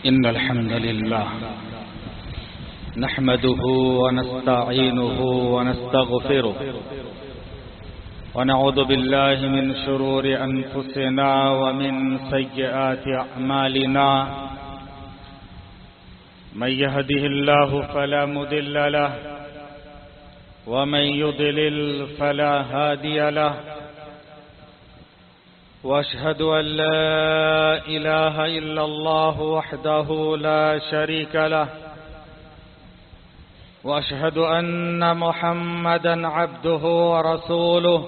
إن الحمد لله نحمده ونستعينه ونستغفره ونعوذ بالله من شرور أنفسنا ومن سيئات أعمالنا من يهده الله فلا مضل له ومن يضلل فلا هادي له واشهد ان لا اله الا الله وحده لا شريك له واشهد ان محمدا عبده ورسوله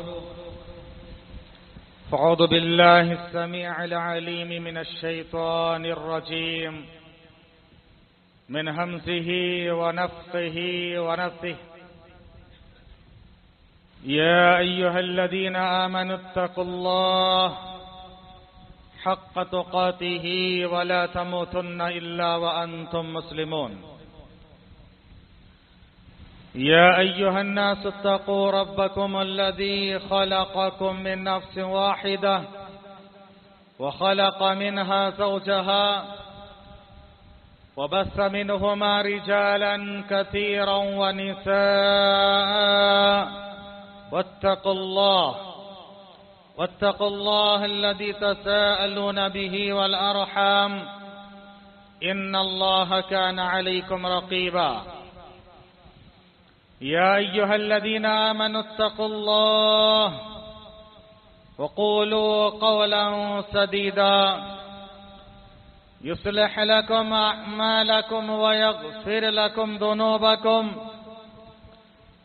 فاعوذ بالله السميع العليم من الشيطان الرجيم من همزه ونفخه ونفثه يا أيها الذين آمنوا اتقوا الله حق تقاته ولا تموتن إلا وأنتم مسلمون يا أيها الناس اتقوا ربكم الذي خلقكم من نفس واحدة وخلق منها زوجها وبث منهما رجالا كثيرا ونساء واتقوا الله الذي تساءلون به والأرحام إن الله كان عليكم رقيبا يا أيها الذين آمنوا اتقوا الله وقولوا قولا سديدا يصلح لكم أعمالكم ويغفر لكم ذنوبكم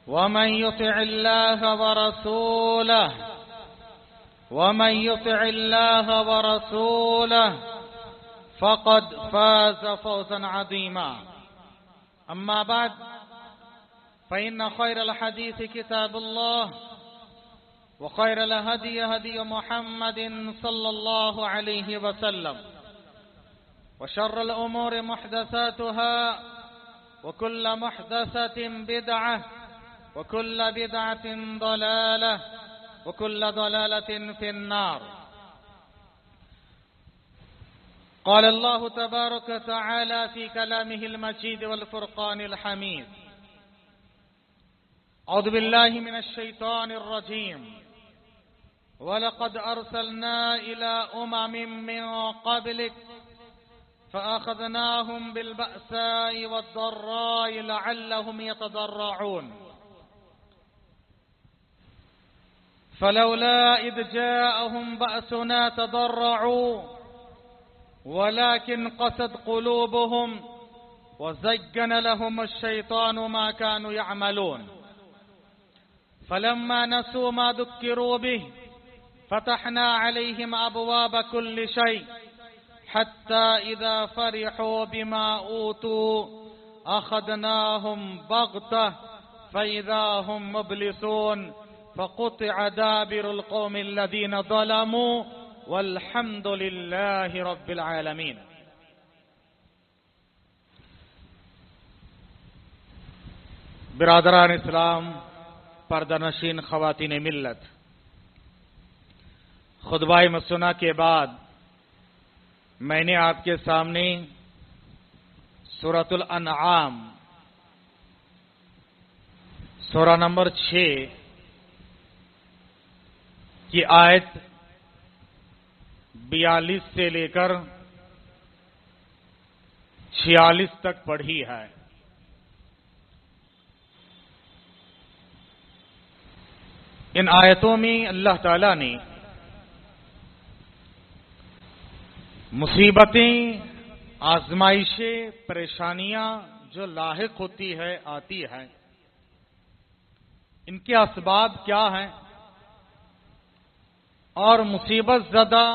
ومن يطع الله ورسوله فقد فاز فوزا عظيما أما بعد فإن خير الحديث كتاب الله وخير الهدي هدي محمد صلى الله عليه وسلم وشر الأمور محدثاتها وكل محدثة بدعة وكل بدعة ضلالة وكل ضلالة في النار. قال الله تبارك وتعالى في كلامه المجيد والفرقان الحميد: أعوذ بالله من الشيطان الرجيم ولقد أرسلنا إلى أمم من قبلك فأخذناهم بالبأساء والضراء لعلهم يتضرعون فلولا إذ جاءهم بأسنا تضرعوا ولكن قست قلوبهم وزين لهم الشيطان ما كانوا يعملون فلما نسوا ما ذكروا به فتحنا عليهم أبواب كل شيء حتى إذا فرحوا بما أوتوا أخذناهم بغتة فإذا هم مبلسون فقطع دابر القوم الذين ظلموا والحمد لله رب العالمين. برادران اسلام، پردہ نشین خواتین ملت، خطبہ مسنہ کے بعد میں نے آپ کے سامنے سورۃ الانعام سورہ نمبر 6 کی آیت 42 سے لے کر 46 تک پڑھی ہے. ان آیتوں میں اللہ تعالی نے مصیبتیں، آزمائشیں، پریشانیاں جو لاحق ہوتی ہے، آتی ہے، ان کے اسباب کیا ہیں اور مصیبت زدہ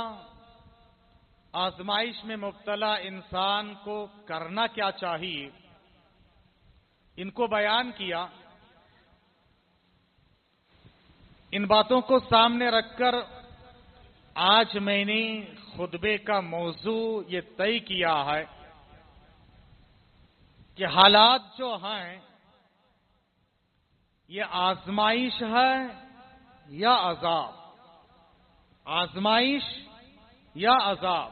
آزمائش میں مبتلا انسان کو کرنا کیا چاہیے، ان کو بیان کیا. ان باتوں کو سامنے رکھ کر آج میں نے خطبے کا موضوع یہ طے کیا ہے کہ حالات جو ہیں یہ آزمائش ہے یا عذاب، آزمائش یا عذاب.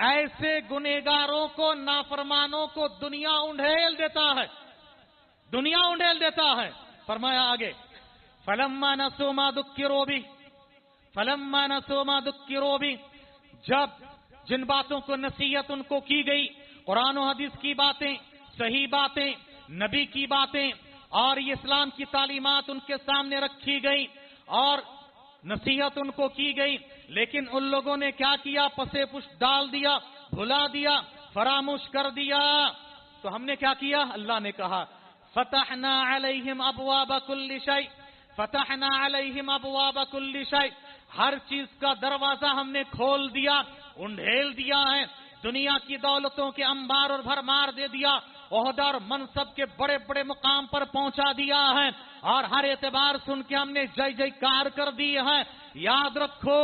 ایسے گنہگاروں کو، نافرمانوں کو دنیا انڈھیل دیتا ہے، دنیا انڈھیل دیتا ہے. فرمایا آگے فَلَمَّا نَسُوا مَا ذُكِّرُوا بِهِ فَلَمَّا نَسُوا مَا ذُكِّرُوا بِهِ جب جن باتوں کو نصیحت ان کو کی گئی، قرآن و حدیث کی باتیں، صحیح باتیں، نبی کی باتیں اور یہ اسلام کی تعلیمات ان کے سامنے رکھی گئی اور نصیحت ان کو کی گئی، لیکن ان لوگوں نے کیا کیا؟ پسے پش ڈال دیا، بھلا دیا، فراموش کر دیا. تو ہم نے کیا کیا؟ اللہ نے کہا فتحنا علیہم ابواب کل شیء فتحنا علیہم ابواب کل شیء ہر چیز کا دروازہ ہم نے کھول دیا، انڈھیل دیا ہے، دنیا کی دولتوں کے انبار اور بھرمار دے دیا، عہدہ اور منصب کے بڑے بڑے مقام پر پہنچا دیا ہے اور ہر اعتبار سن کے ہم نے جے جے کار کر دی ہے. یاد رکھو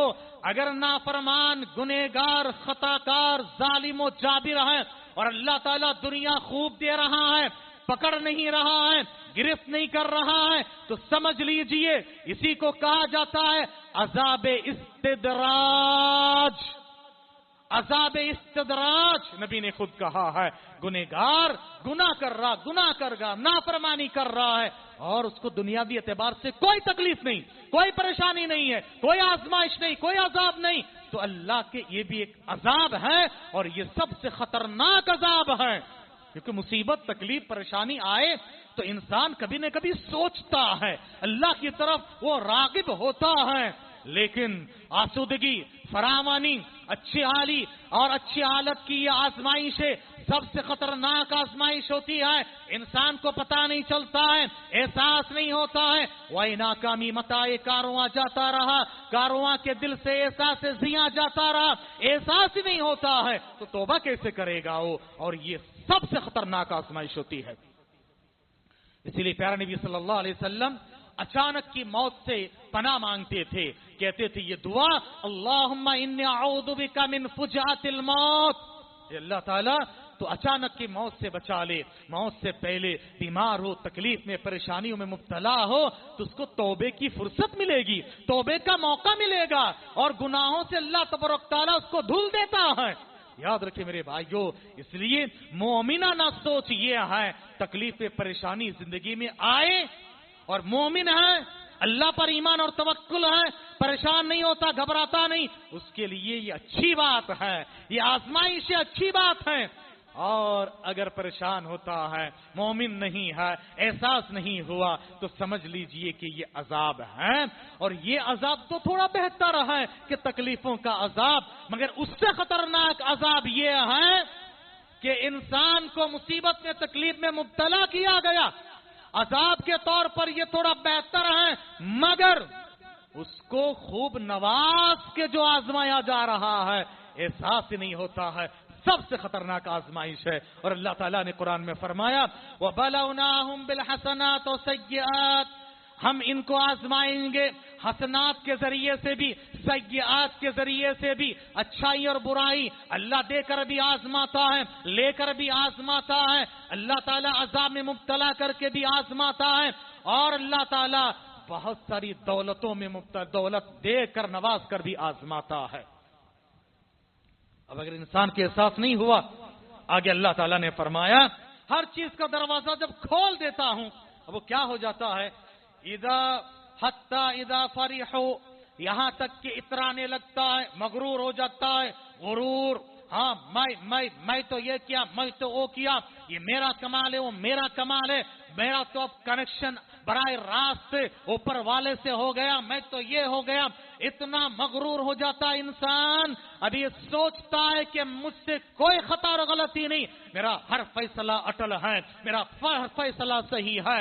اگر نافرمان، گنہگار، خطاکار، ظالم و جابر ہے اور اللہ تعالیٰ دنیا خوب دے رہا ہے، پکڑ نہیں رہا ہے، گرفت نہیں کر رہا ہے، تو سمجھ لیجئے اسی کو کہا جاتا ہے عذاب استدراج. عذاب استدراج نبی نے خود کہا ہے. گنہگار گناہ کر رہا، گناہ کر رہا، نافرمانی کر رہا ہے اور اس کو دنیاوی اعتبار سے کوئی تکلیف نہیں، کوئی پریشانی نہیں ہے، کوئی آزمائش نہیں، کوئی عذاب نہیں، تو اللہ کے یہ بھی ایک عذاب ہے اور یہ سب سے خطرناک عذاب ہے. کیونکہ مصیبت، تکلیف، پریشانی آئے تو انسان کبھی نہ کبھی سوچتا ہے، اللہ کی طرف وہ راغب ہوتا ہے، لیکن آسودگی، فراوانی، اچھی حالی اور اچھی حالت کی یہ آزمائش ہے، سب سے خطرناک آزمائش ہوتی ہے. انسان کو پتہ نہیں چلتا ہے، احساس نہیں ہوتا ہے. وہی ناکامی متاع کارواں جاتا رہا، کارواں کے دل سے احساس زیاں جاتا رہا، احساس ہی نہیں ہوتا ہے تو توبہ کیسے کرے گا وہ؟ اور یہ سب سے خطرناک آزمائش ہوتی ہے. اسی لیے پیارے نبی صلی اللہ علیہ وسلم اچانک کی موت سے پناہ مانگتے تھے، کہتے تھے یہ دعا اللہم انی اعوذ بک من فجعۃ الموت. اے اللہ تعالیٰ تو اچانک کی موت سے بچا لے. موت سے پہلے بیمار ہو، تکلیف میں، پریشانیوں میں مبتلا ہو تو اس کو توبے کی فرصت ملے گی، توبے کا موقع ملے گا اور گناہوں سے اللہ تبارک تعالیٰ اس کو دھل دیتا ہے. یاد رکھیں میرے بھائیو، اس لیے مومنانہ سوچ یہ ہے تکلیف پریشانی زندگی میں آئے اور مومن ہے، اللہ پر ایمان اور توکل ہے، پریشان نہیں ہوتا، گھبراتا نہیں، اس کے لیے یہ اچھی بات ہے، یہ آزمائش اچھی بات ہے. اور اگر پریشان ہوتا ہے، مومن نہیں ہے، احساس نہیں ہوا تو سمجھ لیجئے کہ یہ عذاب ہے. اور یہ عذاب تو تھوڑا بہتر ہے کہ تکلیفوں کا عذاب، مگر اس سے خطرناک عذاب یہ ہے کہ انسان کو مصیبت میں، تکلیف میں مبتلا کیا گیا. عذاب کے طور پر یہ تھوڑا بہتر ہے، مگر اس کو خوب نواز کے جو آزمایا جا رہا ہے احساس ہی نہیں ہوتا ہے. سب سے خطرناک آزمائش ہے. اور اللہ تعالیٰ نے قرآن میں فرمایا وَبَلَوْنَاهُمْ بِالْحَسَنَاتِ وَالسَّيِّئَاتِ ہم ان کو آزمائیں گے حسنات کے ذریعے سے بھی، سیئات کے ذریعے سے بھی. اچھائی اور برائی اللہ دے کر بھی آزماتا ہے، لے کر بھی آزماتا ہے. اللہ تعالیٰ عذاب میں مبتلا کر کے بھی آزماتا ہے اور اللہ تعالیٰ بہت ساری دولتوں میں مبتلا، دولت دے کر نواز کر بھی آزماتا ہے. اب اگر انسان کے احساس نہیں ہوا، آگے اللہ تعالیٰ نے فرمایا ہر چیز کا دروازہ جب کھول دیتا ہوں، اب وہ کیا ہو جاتا ہے؟ اذا فرحوا یہاں تک کہ اترانے لگتا ہے، مغرور ہو جاتا ہے. غرور، ہاں میں تو یہ کیا، میں تو وہ کیا، یہ میرا کمال ہے، وہ میرا کمال ہے، میرا تو اب کنیکشن براہ راست سے اوپر والے سے ہو گیا، میں تو یہ ہو گیا. اتنا مغرور ہو جاتا انسان، اب یہ سوچتا ہے کہ مجھ سے کوئی خطا اور غلطی نہیں، میرا ہر فیصلہ اٹل ہے، میرا ہر فیصلہ صحیح ہے،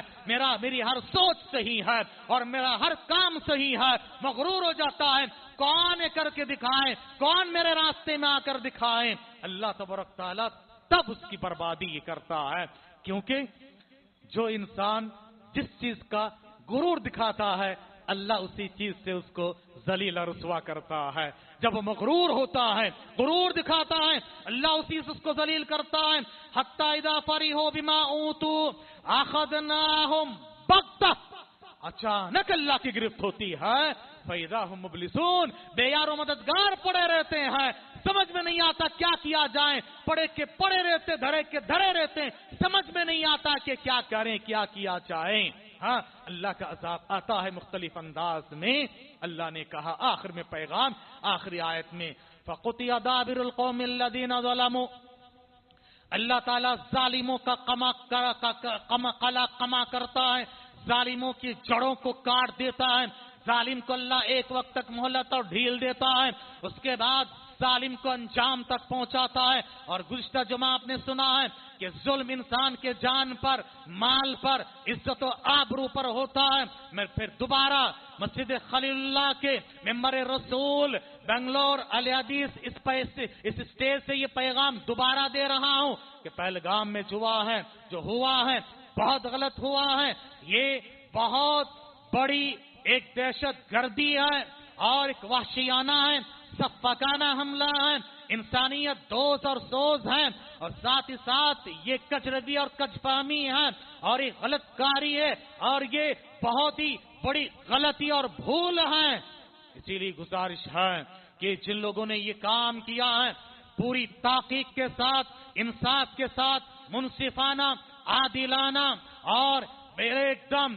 میری ہر سوچ صحیح ہے اور میرا ہر کام صحیح ہے. مغرور ہو جاتا ہے. کون کر کے دکھائے، کون میرے راستے میں آ کر دکھائے؟ اللہ تبارک تعالیٰ تب اس کی بربادی کرتا ہے. کیونکہ جو انسان جس چیز کا غرور دکھاتا ہے اللہ اسی چیز سے اس کو ذلیل اور رسوا کرتا ہے. جب وہ مغرور ہوتا ہے، غرور دکھاتا ہے، اللہ اسی سے اس کو ذلیل کرتا ہے. حتی اذا فرحوا بما اوتوا اخذناهم بغتہ، اچانک اللہ کی گرفت ہوتی ہے. فَإِذَا هُمْ مُبْلِسُونَ، بے یار و مددگار پڑے رہتے ہیں، سمجھ میں نہیں آتا کیا کیا جائے، پڑے کے پڑے رہتے، دھڑے کے دھڑے رہتے، سمجھ میں نہیں آتا کہ کیا کریں، کیا کیا جائے۔ ہاں، اللہ کا عذاب آتا ہے مختلف انداز میں۔ اللہ نے کہا آخر میں پیغام، آخری آیت میں، فَقُطِعَ دَابِرُ الْقَوْمِ الَّذِينَ ظَلَمُوا، اللہ تعالیٰ ظالموں کا قما کرتا ہے، ظالموں کی جڑوں کو کاٹ دیتا ہے۔ ظالم کو اللہ ایک وقت تک مہلت اور ڈھیل دیتا ہے، اس کے بعد ظالم کو انجام تک پہنچاتا ہے۔ اور گزشتہ جمعہ آپ نے سنا ہے کہ ظلم انسان کے جان پر، مال پر، عزت و آبرو پر ہوتا ہے۔ میں پھر دوبارہ مسجد خلیل اللہ کے ممبر رسول بنگلور علی حدیث اس اسٹیج سے یہ پیغام دوبارہ دے رہا ہوں کہ پہلگام میں جو ہوا ہے بہت غلط ہوا ہے۔ یہ بہت بڑی ایک دہشت گردی ہے اور ایک وحشیانہ ہے، سفاکانہ حملہ ہے، انسانیت دوز اور سوز ہے، اور ساتھ ہی ساتھ یہ کچردی اور کج فہمی ہے، اور یہ غلط کاری ہے، اور یہ بہت ہی بڑی غلطی اور بھول ہے۔ اسی لیے گزارش ہے کہ جن لوگوں نے یہ کام کیا ہے پوری تحقیق کے ساتھ، انصاف کے ساتھ، منصفانہ، عادلانہ اور ایک دم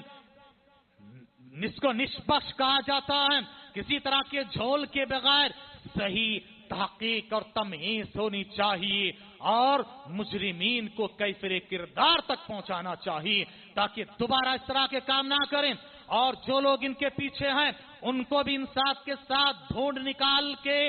جس کو نشپکش کہا جاتا ہے، کسی طرح کے جھول کے بغیر صحیح تحقیق اور تمہیز ہونی چاہیے، اور مجرمین کو کیفر کردار تک پہنچانا چاہیے تاکہ دوبارہ اس طرح کے کام نہ کریں، اور جو لوگ ان کے پیچھے ہیں ان کو بھی انصاف کے ساتھ ڈھونڈ نکال کے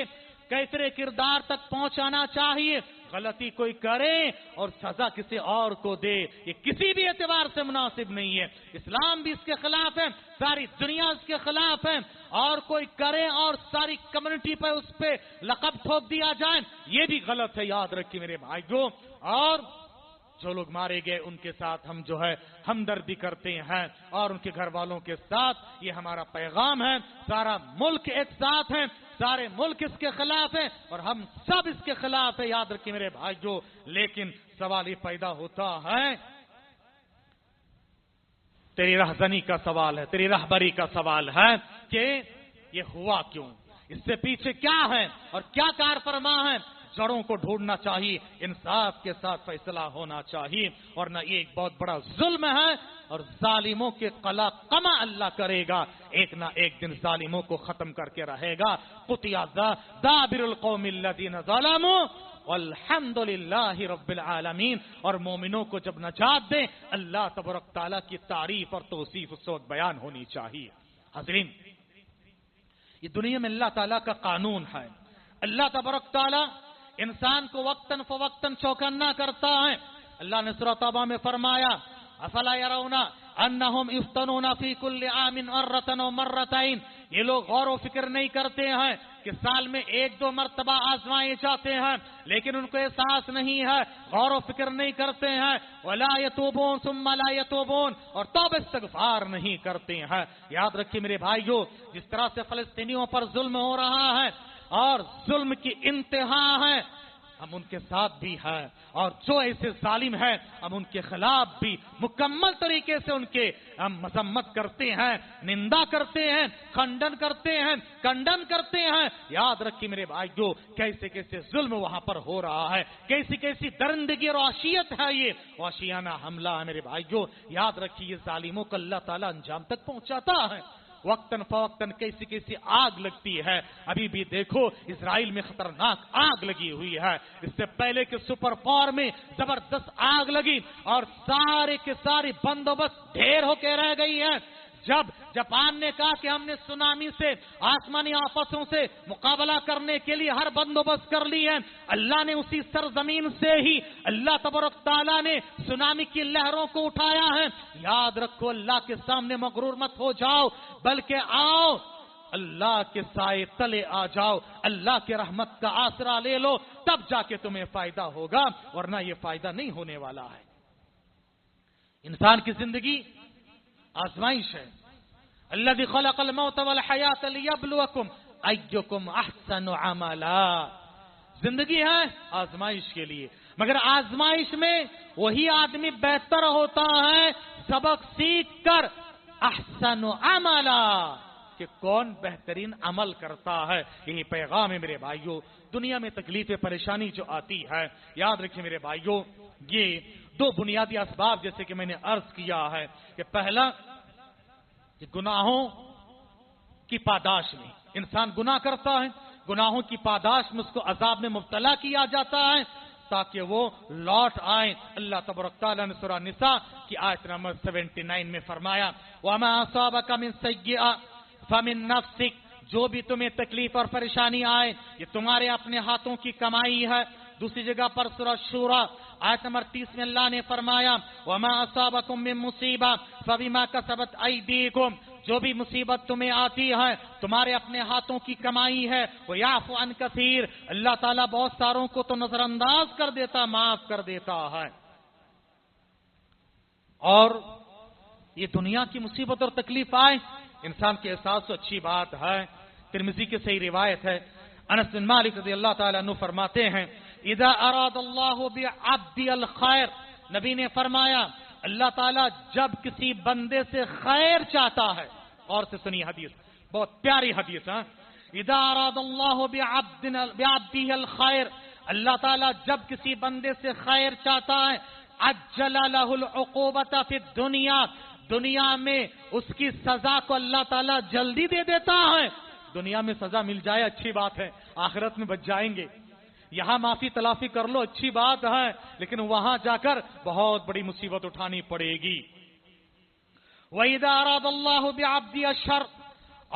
کیفر کردار تک پہنچانا چاہیے۔ غلطی کوئی کرے اور سزا کسی اور کو دے، یہ کسی بھی اعتبار سے مناسب نہیں ہے۔ اسلام بھی اس کے خلاف ہے، ساری دنیا اس کے خلاف ہے، اور کوئی کرے اور ساری کمیونٹی پہ اس پہ لقب ٹھوک دیا جائے، یہ بھی غلط ہے، یاد رکھیے میرے بھائیو۔ اور جو لوگ مارے گئے ان کے ساتھ ہم ہمدردی کرتے ہیں، اور ان کے گھر والوں کے ساتھ، یہ ہمارا پیغام ہے۔ سارا ملک ایک ساتھ ہے، سارے ملک اس کے خلاف ہے، اور ہم سب اس کے خلاف ہے، یاد رکھیے میرے بھائیو۔ لیکن سوال یہ پیدا ہوتا ہے، تیری رہزنی کا سوال ہے، تیری رہبری کا سوال ہے کہ یہ ہوا کیوں، اس سے پیچھے کیا ہے اور کیا کار فرما ہے۔ جڑوں کو ڈھونڈنا چاہیے، انصاف کے ساتھ فیصلہ ہونا چاہیے، اور نہ یہ ایک بہت بڑا ظلم ہے، اور ظالموں کے قما اللہ کرے گا، ایک نہ ایک دن ظالموں کو ختم کر کے رہے گا۔ قطع دابر القوم الذین ظلموا والحمد للہ رب العالمین۔ اور مومنوں کو جب نجات دیں، اللہ تبارک تعالیٰ کی تعریف اور توصیف اس وقت بیان ہونی چاہیے۔ حاضرین، یہ دنیا میں اللہ تعالیٰ کا قانون ہے۔ اللہ تبارک تعالیٰ انسان کو وقتاً فوقتاً چوکنا کرتا ہے۔ اللہ نے سورۃ توبہ میں فرمایا، افلا يرون انہم یفتنون فی کل عام مرۃ و مرتین، یہ لوگ غور و فکر نہیں کرتے ہیں کہ سال میں ایک دو مرتبہ آزمائے جاتے ہیں، لیکن ان کو احساس نہیں ہے، غور و فکر نہیں کرتے ہیں۔ ولا یتوبون ثم لا یتوبون، اور توبہ استغفار نہیں کرتے ہیں۔ یاد رکھیے میرے بھائیو، جس طرح سے فلسطینیوں پر ظلم ہو رہا ہے اور ظلم کی انتہا ہے، ہم ان کے ساتھ بھی ہیں، اور جو ایسے ظالم ہیں ہم ان کے خلاف بھی مکمل طریقے سے ان کے ہم مذمت کرتے ہیں، نندا کرتے ہیں، کھنڈن کرتے ہیں، کنڈن کرتے ہیں۔ یاد رکھیے میرے بھائیو، کیسے کیسے ظلم وہاں پر ہو رہا ہے، کیسی کیسی درندگی اور وحشیت ہے، یہ وحشیانہ حملہ ہے میرے بھائیو۔ یاد رکھیے یہ ظالموں کو اللہ تعالیٰ انجام تک پہنچاتا ہے۔ وقتاً فوقتاً کیسی کیسی آگ لگتی ہے، ابھی بھی دیکھو اسرائیل میں خطرناک آگ لگی ہوئی ہے، اس سے پہلے کہ سپر پاور میں زبردست آگ لگی اور سارے کے سارے بندوبست ڈھیر ہو کے رہ گئی ہے۔ جب جاپان نے کہا کہ ہم نے سونامی سے، آسمانی آفتوں سے مقابلہ کرنے کے لیے ہر بندوبست کر لی ہے، اللہ نے اسی سرزمین سے ہی اللہ تبارک تعالیٰ نے سونامی کی لہروں کو اٹھایا ہے۔ یاد رکھو، اللہ کے سامنے مغرور مت ہو جاؤ، بلکہ آؤ اللہ کے سائے تلے آ جاؤ، اللہ کے رحمت کا آسرا لے لو، تب جا کے تمہیں فائدہ ہوگا، ورنہ یہ فائدہ نہیں ہونے والا ہے۔ انسان کی زندگی آزمائش ہے۔ الذی خلق الموت والحیات لیبلوکم ایکم احسن عملا، زندگی ہے آزمائش کے لیے، مگر آزمائش میں وہی آدمی بہتر ہوتا ہے سبق سیکھ کر، احسن عملا، کہ کون بہترین عمل کرتا ہے. یہی پیغام ہے میرے بھائیوں. دنیا میں تکلیف پریشانی جو آتی ہے، یاد رکھیں میرے بھائیوں، یہ دو بنیادی اسباب جیسے کہ میں نے عرض کیا ہے کہ پہلا کہ گناہوں کی پاداش میں انسان گناہ کرتا ہے، گناہوں کی پاداش میں اس کو عذاب میں مبتلا کیا جاتا ہے تاکہ وہ لوٹ آئیں. اللہ تبارک تعالیٰ نے سورہ نساء کی آیت نمبر 79 میں فرمایا وَمَا أَصَابَكَ مِن سَيِّئَةٍ فَمِن نَفْسِكَ، جو بھی تمہیں تکلیف اور پریشانی آئے یہ تمہارے اپنے ہاتھوں کی کمائی ہے. دوسری جگہ پر سورہ شورى آیت نمبر 30 میں اللہ نے فرمایا وَمَا أَصَابَكُم مِّن مُّصِيبَةٍ فَبِمَا كَسَبَتْ أَيْدِيكُمْ، جو بھی مصیبت تمہیں آتی ہے تمہارے اپنے ہاتھوں کی کمائی ہے. وَيَعْفُ عَن كَثِيرٍ، اللہ تعالیٰ بہت ساروں کو تو نظر انداز کر دیتا، معاف کر دیتا ہے. اور یہ دنیا کی مصیبت اور تکلیف آئے انسان کے احساس تو اچھی بات ہے. ترمذی کی صحیح روایت ہے، انس بن مالک رضی اللہ تعالیٰ عنہ فرماتے ہیں اذا اراد اللہ بعبد الخیر، نبی نے فرمایا اللہ تعالیٰ جب کسی بندے سے خیر چاہتا ہے، اور سے سنی حدیث، بہت پیاری حدیث ہے، اذا اراد اللہ بعبده الخیر، اللہ تعالیٰ جب کسی بندے سے خیر چاہتا ہے عجل له العقوبۃ فی الدنیا، دنیا میں اس کی سزا کو اللہ تعالیٰ جلدی دے دیتا ہے. دنیا میں سزا مل جائے اچھی بات ہے، آخرت میں بچ جائیں گے. یہاں معافی تلافی کر لو اچھی بات ہے، لیکن وہاں جا کر بہت بڑی مصیبت اٹھانی پڑے گی. وَإِذَا أَرَادَ اللَّهُ بِعَبْدِهِ الشَّرَّ،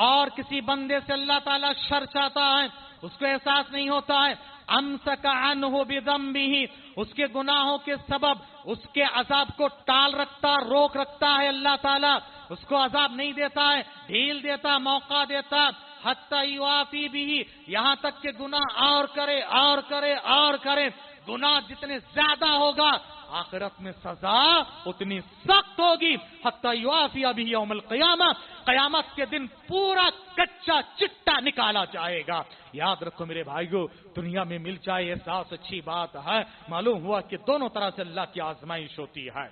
اور کسی بندے سے اللہ تعالیٰ شر چاہتا ہے، اس کو احساس نہیں ہوتا ہے، أَمْسَكَ عَنْهُ بِذَنبِهِ، اس کے گناہوں کے سبب اس کے عذاب کو ٹال رکھتا، روک رکھتا ہے اللہ تعالیٰ، اس کو عذاب نہیں دیتا ہے، ڈھیل دیتا، موقع دیتا، حتی یوافی بھی، یہاں تک کہ گناہ اور کرے اور کرے اور کرے. گناہ جتنے زیادہ ہوگا آخرت میں سزا اتنی سخت ہوگی. حتی یوافی بھی یوم القیامہ، قیامت کے دن پورا کچا چٹا نکالا جائے گا. یاد رکھو میرے بھائیو، دنیا میں مل جائے احساس اچھی بات ہے. معلوم ہوا کہ دونوں طرح سے اللہ کی آزمائش ہوتی ہے.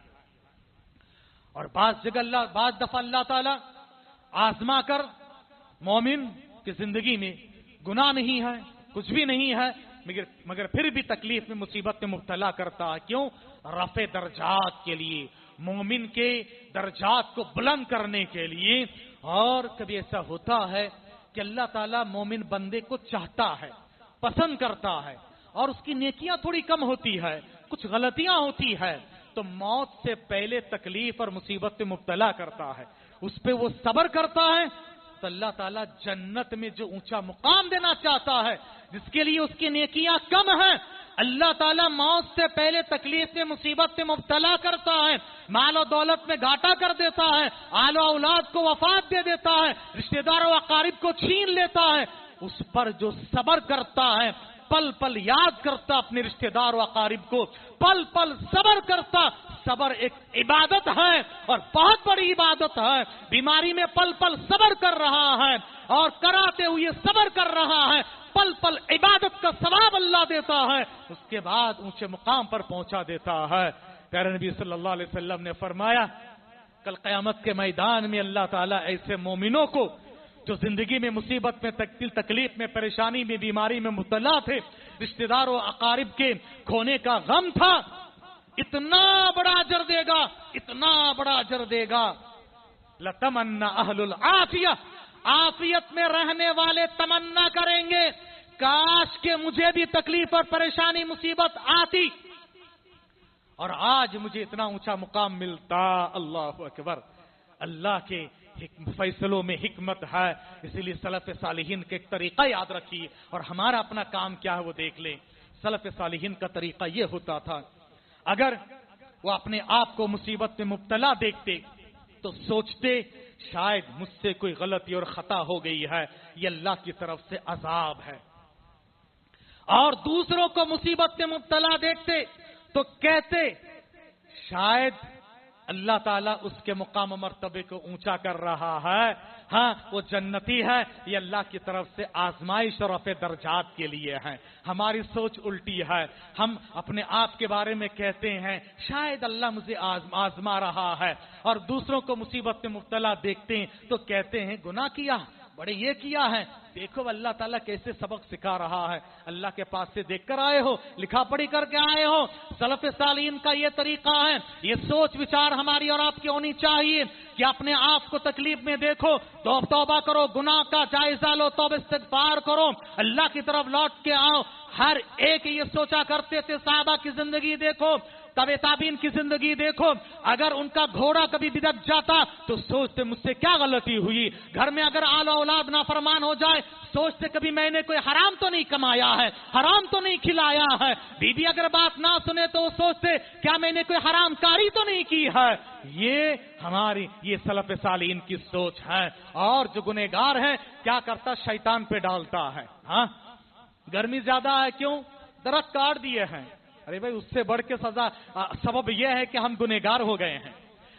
اور بعض دفعہ اللہ تعالی آزما کر مومن کی زندگی میں گناہ نہیں ہے، کچھ بھی نہیں ہے، مگر پھر بھی تکلیف میں مصیبت میں مبتلا کرتا ہے. کیوں؟ رفع درجات کے لیے، مومن کے درجات کو بلند کرنے کے لیے. اور کبھی ایسا ہوتا ہے کہ اللہ تعالیٰ مومن بندے کو چاہتا ہے، پسند کرتا ہے، اور اس کی نیکیاں تھوڑی کم ہوتی ہے، کچھ غلطیاں ہوتی ہے، تو موت سے پہلے تکلیف اور مصیبت میں مبتلا کرتا ہے. اس پہ وہ صبر کرتا ہے تو اللہ تعالیٰ جنت میں جو اونچا مقام دینا چاہتا ہے، جس کے لیے اس کی نیکیاں کم ہیں، اللہ تعالیٰ موت سے پہلے تکلیف میں مصیبت میں مبتلا کرتا ہے، مال و دولت میں گھاٹا کر دیتا ہے، آل و اولاد کو وفات دے دیتا ہے، رشتہ دار و اقارب کو چھین لیتا ہے. اس پر جو صبر کرتا ہے، پل پل یاد کرتا اپنے رشتہ دار و اقارب کو، پل پل صبر کرتا. صبر ایک عبادت ہے اور بہت بڑی عبادت ہے. بیماری میں پل پل صبر کر رہا ہے اور کراتے ہوئے صبر کر رہا ہے، پل پل عبادت کا ثواب اللہ دیتا ہے، اس کے بعد اونچے مقام پر پہنچا دیتا ہے. پیارے نبی صلی اللہ علیہ وسلم نے فرمایا کل قیامت کے میدان میں اللہ تعالیٰ ایسے مومنوں کو جو زندگی میں مصیبت میں تکلیف میں پریشانی میں بیماری میں مبتلا تھے، رشتہ دار و اقارب کے کھونے کا غم تھا، اتنا بڑا اجر دے گا، اتنا بڑا اجر دے گا. لَتَمَنَّ أَهْلُ الْعَافِيَةِ، عافیت میں رہنے والے تمنا کریں گے کاش کہ مجھے بھی تکلیف اور پریشانی مصیبت آتی اور آج مجھے اتنا اونچا مقام ملتا. اللہ اکبر. اللہ کے فیصلوں میں حکمت ہے، اسی لیے سلف صالحین کے ایک طریقہ یاد رکھیے اور ہمارا اپنا کام کیا ہے وہ دیکھ لیں. سلف صالحین کا طریقہ یہ ہوتا تھا، اگر وہ اپنے آپ کو مصیبت میں مبتلا دیکھتے تو سوچتے شاید مجھ سے کوئی غلطی اور خطا ہو گئی ہے، یہ اللہ کی طرف سے عذاب ہے. اور دوسروں کو مصیبت میں مبتلا دیکھتے تو کہتے شاید اللہ تعالیٰ اس کے مقام و مرتبے کو اونچا کر رہا ہے، ہاں وہ جنتی ہے، یہ اللہ کی طرف سے آزمائش اور رفع درجات کے لیے ہے. ہماری سوچ الٹی ہے، ہم اپنے آپ کے بارے میں کہتے ہیں شاید اللہ مجھے آزما رہا ہے، اور دوسروں کو مصیبت میں مبتلا دیکھتے ہیں تو کہتے ہیں گناہ کیا بڑے یہ کیا ہے، دیکھو اللہ تعالیٰ کیسے سبق سکھا رہا ہے، اللہ کے پاس سے دیکھ کر آئے ہو، لکھا پڑھی کر کے آئے ہو. سلف صالحین کا یہ طریقہ ہے، یہ سوچ وچار ہماری اور آپ کی ہونی چاہیے کہ اپنے آپ کو تکلیف میں دیکھو، توبہ کرو، گناہ کا جائزہ لو، توبہ استغفار کرو، اللہ کی طرف لوٹ کے آؤ. ہر ایک یہ سوچا کرتے تھے، صحابہ کی زندگی دیکھو، تابعین کی زندگی دیکھو، اگر ان کا گھوڑا کبھی بدک جاتا تو سوچتے مجھ سے کیا غلطی ہوئی. گھر میں اگر آل اولاد نافرمان ہو جائے سوچتے کبھی میں نے کوئی حرام تو نہیں کمایا ہے، حرام تو نہیں کھلایا ہے. بیوی اگر بات نہ سنے تو وہ سوچتے کیا میں نے کوئی حرام کاری تو نہیں کی ہے. یہ سلف صالحین کی سوچ ہے. اور جو گنہگار ہے کیا کرتا، شیطان پہ ڈالتا ہے. ہاں گرمی زیادہ ہے، کیوں؟ درخت کاٹ دیے ہیں. ارے بھائی اس سے بڑھ کے سبب یہ ہے کہ ہم گنہگار ہو گئے ہیں،